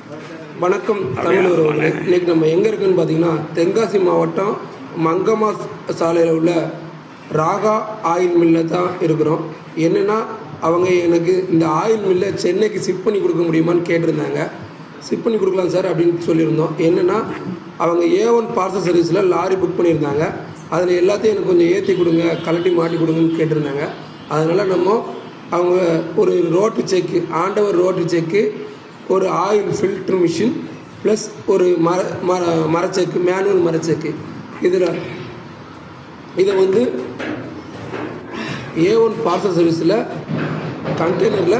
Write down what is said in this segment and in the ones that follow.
வணக்கம் தமிழ் உறவுகளே. இன்றைக்கி நம்ம எங்கே இருக்குன்னு பார்த்தீங்கன்னா தென்காசி மாவட்டம் மங்கம்மா சாலையில் உள்ள ராகா ஆயில் மில்லில் தான் இருக்கிறோம். என்னென்னா அவங்க எனக்கு இந்த ஆயில் மில்லை சென்னைக்கு ஷிஃப்ட் பண்ணி கொடுக்க முடியுமான்னு கேட்டிருந்தாங்க. ஷிஃப்ட் பண்ணி கொடுக்கலாம் சார் அப்படின்னு சொல்லியிருந்தோம். என்னென்னா அவங்க A1 பார்சல் சர்வீஸில் லாரி புக் பண்ணியிருந்தாங்க. அதில் எல்லாத்தையும் எனக்கு கொஞ்சம் ஏற்றி கொடுங்க, கலட்டி மாட்டி கொடுங்கன்னு கேட்டிருந்தாங்க. அதனால் நம்ம அவங்க ஒரு ரோட்டு செக்கு, ஆண்டவர் ரோட்டு செக்கு, ஒரு ஆயில் ஃபில்ட்ரு மிஷின் ப்ளஸ் ஒரு மரச்செக்கு, மேனுவல் மரச்செக்கு, இதை வந்து A1 பார்சல் சர்வீஸில் கண்டெய்னரில்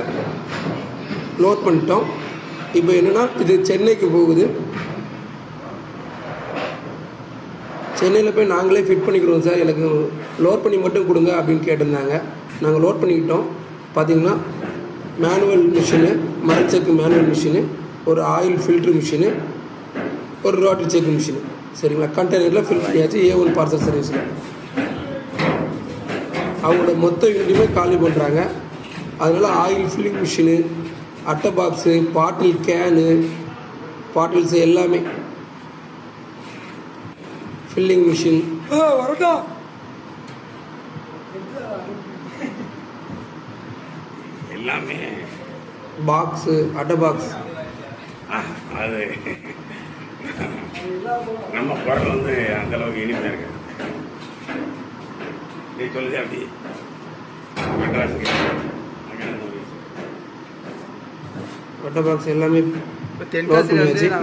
லோட் பண்ணிட்டோம். இப்போ என்னென்னா இது சென்னைக்கு போகுது. சென்னையில் போய் நாங்களே ஃபிட் பண்ணிக்கிறோம் சார், எனக்கு லோட் பண்ணி மட்டும் கொடுங்க அப்படின்னு கேட்டிருந்தாங்க. நாங்கள் லோட் பண்ணிக்கிட்டோம். பார்த்திங்கன்னா மேனுவல் மிஷினு, மரச்செக்கு மேனுவல் மிஷினு, ஒரு ஆயில் ஃபில்ட்ரு மிஷினு, ஒரு ரோட்டரி செக்கு மிஷினு, சரிங்களா? கண்டெய்னரில் ஃபில் பண்ணியாச்சு A1 பார்சல் சர்வீஸில். அவங்களோட மொத்த யூனிட்டுமே காலி பண்ணுறாங்க. அதனால் ஆயில் ஃபில்லிங் மிஷினு, அட்டை பாக்ஸு, பாட்டில் கேனு, பாட்டில்ஸு எல்லாமே, ஃபில்லிங் மிஷின் வரட்டா எல்லாமே, பாக்ஸு, அட்டை பாக்ஸ். அது நம்ம குரல் வந்து அந்தளவுக்கு இனிமையாக இருக்கு. நீ சொல்லுது அப்படி மெட்ராஸுக்கு அட்டை பாக்ஸ் எல்லாமே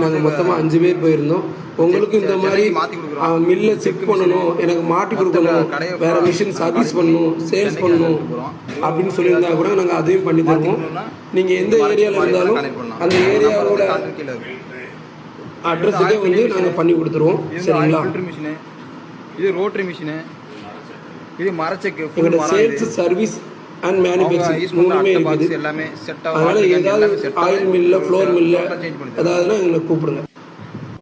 நாங்கள் மொத்தமாக 5 பேர் போயிருந்தோம். உங்களுக்கு இந்த மாதிரி மில்லை செக் பண்ணணும், எனக்கு மாட்டி கொடுக்கணும், வேறு மிஷின் சர்வீஸ் பண்ணணும், சேல்ஸ் பண்ணணும் அப்படின்னு சொல்லியிருந்தா கூட நாங்கள் அதையும் பண்ணி தருவோம். நீங்கள் எந்த ஏரியாவில் இருந்தாலும் அந்த ஏரியாவோட அட்ரஸுக்கே வந்து நாங்கள் பண்ணி கொடுத்துருவோம், சரிங்களா? இது ரோட்டரி மிஷினு, இது மரச்செக்கு, எங்களோட சேல்ஸ், சர்வீஸ் அண்ட் மேனுஃபேக்சரிங் மூணுமே இருக்குது. எல்லாமே செட். அதனால் ஏதாவது ஆயில் மில்லில், ஃப்ளோர் மில்லில் ஏதாவதுன்னா எங்களை கூப்பிடுங்க.